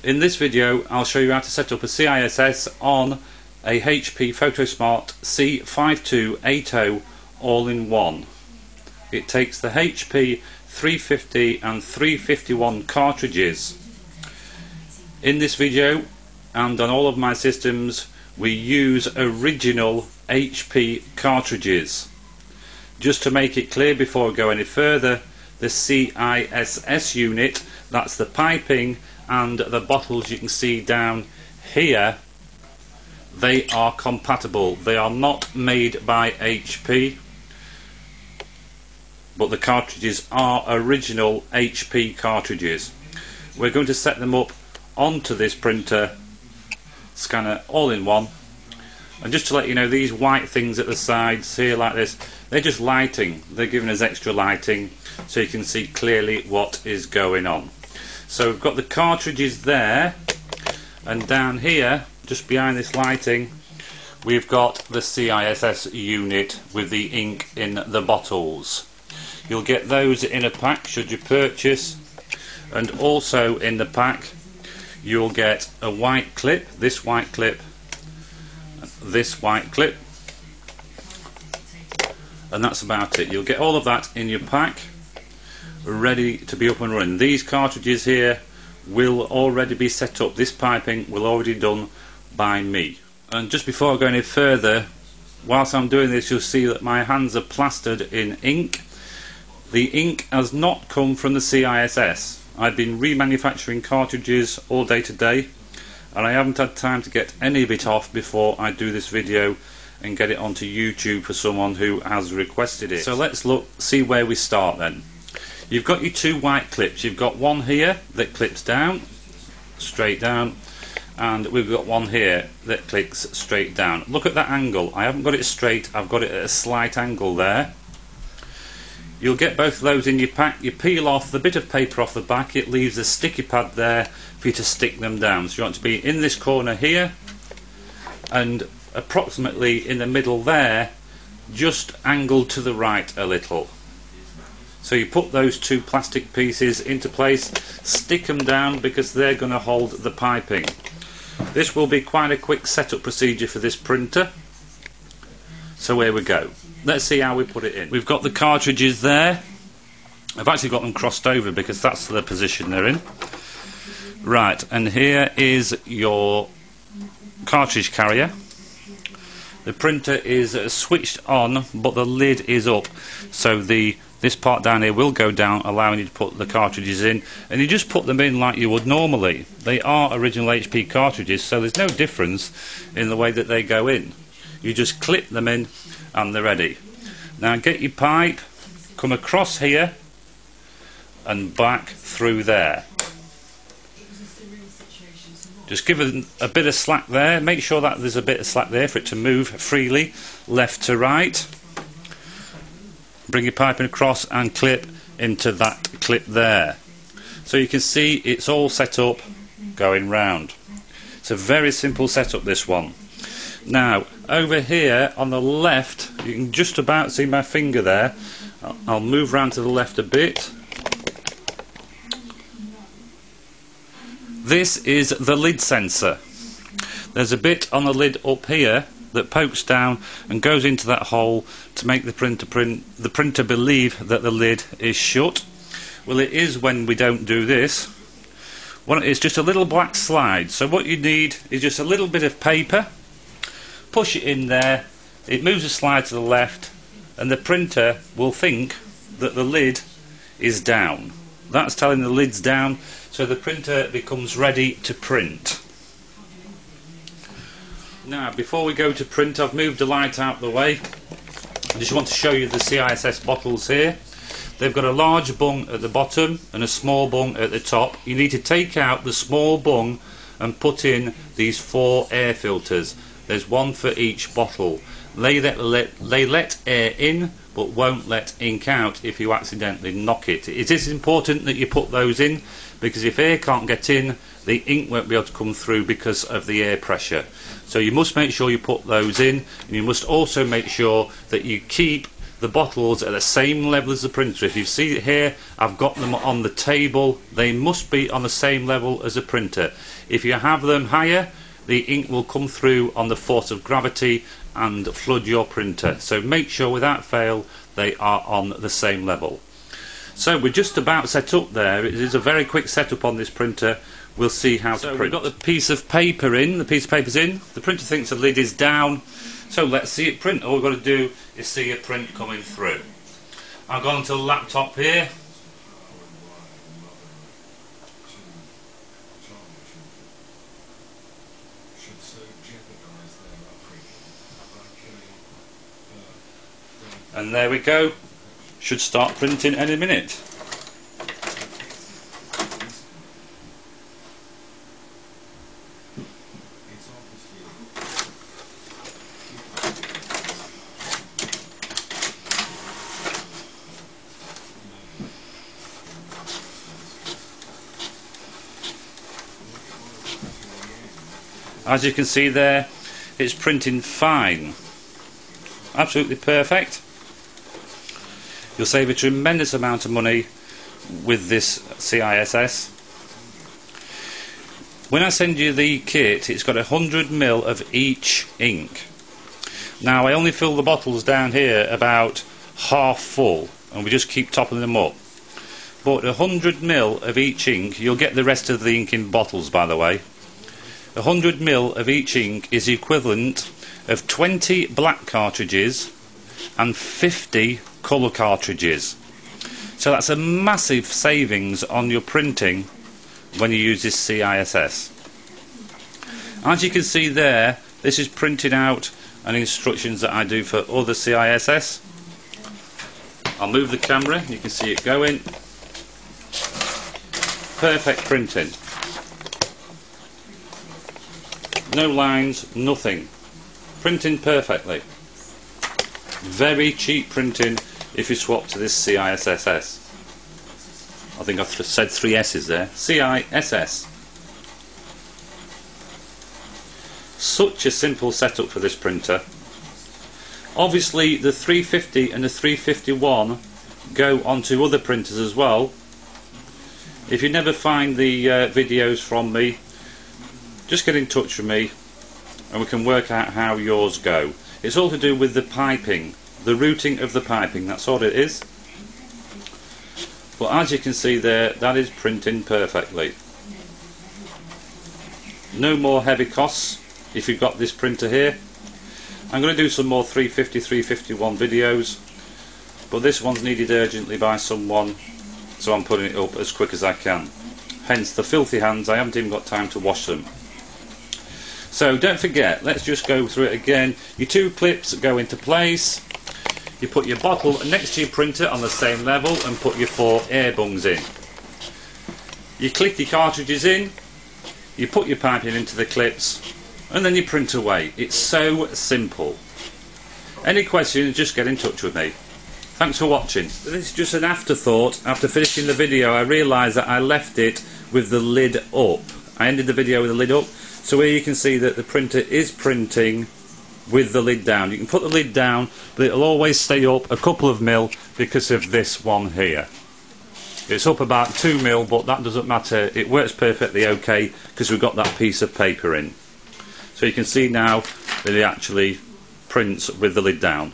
In this video I'll show you how to set up a CISS on a HP Photosmart C5280 all-in-one. It takes the HP 350 and 351 cartridges. In this video and on all of my systems we use original HP cartridges. Just to make it clear before we go any further, the CISS unit, that's the piping and the bottles you can see down here, they are compatible. They are not made by HP, but the cartridges are original HP cartridges. We're going to set them up onto this printer scanner all in one. And just to let you know, these white things at the sides here like this, they're just lighting. They're giving us extra lighting so you can see clearly what is going on. So we've got the cartridges there, and down here just behind this lighting we've got the CISS unit with the ink in the bottles. You'll get those in a pack should you purchase, and also in the pack you'll get a white clip, this white clip, this white clip, and that's about it. You'll get all of that in your pack ready to be up and running. These cartridges here will already be set up. This piping will already be done by me. And just before I go any further, whilst I'm doing this, you'll see that my hands are plastered in ink. The ink has not come from the CISS. I've been remanufacturing cartridges all day today, and I haven't had time to get any of it off before I do this video and get it onto YouTube for someone who has requested it. So let's see where we start then. You've got your two white clips. You've got one here that clips down, straight down, and we've got one here that clicks straight down. Look at that angle. I haven't got it straight, I've got it at a slight angle there. You'll get both of those in your pack. You peel off the bit of paper off the back, it leaves a sticky pad there for you to stick them down. So you want to be in this corner here and approximately in the middle there, just angled to the right a little. So you put those two plastic pieces into place, stick them down because they're going to hold the piping. This will be quite a quick setup procedure for this printer. So here we go. Let's see how we put it in. We've got the cartridges there. I've actually got them crossed over because that's the position they're in. Right, and here is your cartridge carrier. The printer is switched on, but the lid is up, so this part down here will go down, allowing you to put the cartridges in, and you just put them in like you would normally. They are original HP cartridges, so there's no difference in the way that they go in. You just clip them in and they're ready. Now get your pipe, come across here and back through there. Just give it a bit of slack there. Make sure that there's a bit of slack there for it to move freely left to right. Bring your piping across and clip into that clip there. So you can see it's all set up going round. It's a very simple setup, this one. Now over here on the left, you can just about see my finger there. I'll move round to the left a bit. This is the lid sensor. There's a bit on the lid up here that pokes down and goes into that hole to make the printer believe that the lid is shut. Well, it is when we don't do this. It's just a little black slide. So what you need is just a little bit of paper. Push it in there. It moves the slide to the left, and the printer will think that the lid is down. That's telling the lid's down, so the printer becomes ready to print. Now before we go to print, I've moved the light out of the way. I just want to show you the CISS bottles here. They've got a large bung at the bottom and a small bung at the top. You need to take out the small bung and put in these 4 air filters. There's one for each bottle. They let air in but won't let ink out if you accidentally knock it. It is important that you put those in, because if air can't get in, the ink won't be able to come through because of the air pressure. So you must make sure you put those in, and you must also make sure that you keep the bottles at the same level as the printer. If you see it here, I've got them on the table. They must be on the same level as the printer. If you have them higher, the ink will come through on the force of gravity and flood your printer. So make sure without fail they are on the same level. So we're just about set up there. It is a very quick setup on this printer. We'll see how to print. We've got the piece of paper in. The piece of paper's in. The printer thinks the lid is down. So let's see it print. All we've got to do is see a print coming through. I've gone to the laptop here. And there we go. Should start printing any minute. As you can see there, it's printing fine. Absolutely perfect. You'll save a tremendous amount of money with this CISS. When I send you the kit, it's got 100ml of each ink. Now I only fill the bottles down here about half full, and we just keep topping them up. But 100ml of each ink, you'll get the rest of the ink in bottles, by the way. 100ml of each ink is the equivalent of 20 black cartridges and 50 colour cartridges. So that's a massive savings on your printing when you use this CISS. As you can see there, this is printed out and instructions that I do for other CISS. I'll move the camera, you can see it going. Perfect printing. No lines, nothing. Printing perfectly. Very cheap printing if you swap to this CISS. I think I've said 3 S's there. CISS. Such a simple setup for this printer. Obviously the 350 and the 351 go onto other printers as well. If you never find the videos from me, just get in touch with me and we can work out how yours go. It's all to do with the piping, the routing of the piping, that's all it is. But as you can see there, that is printing perfectly. No more heavy costs if you've got this printer here. I'm going to do some more 350, 351 videos, but this one's needed urgently by someone, so I'm putting it up as quick as I can. Hence the filthy hands, I haven't even got time to wash them. So don't forget, let's just go through it again. Your 2 clips go into place. You put your bottle next to your printer on the same level and put your 4 air bungs in. You click your cartridges in, you put your piping into the clips, and then you print away. It's so simple. Any questions, just get in touch with me. Thanks for watching. This is just an afterthought. After finishing the video, I realised that I left it with the lid up. I ended the video with the lid up. So here you can see that the printer is printing with the lid down. You can put the lid down, but it'll always stay up a couple of mil because of this one here. It's up about 2 mil, but that doesn't matter. It works perfectly okay because we've got that piece of paper in. So you can see now that it actually prints with the lid down.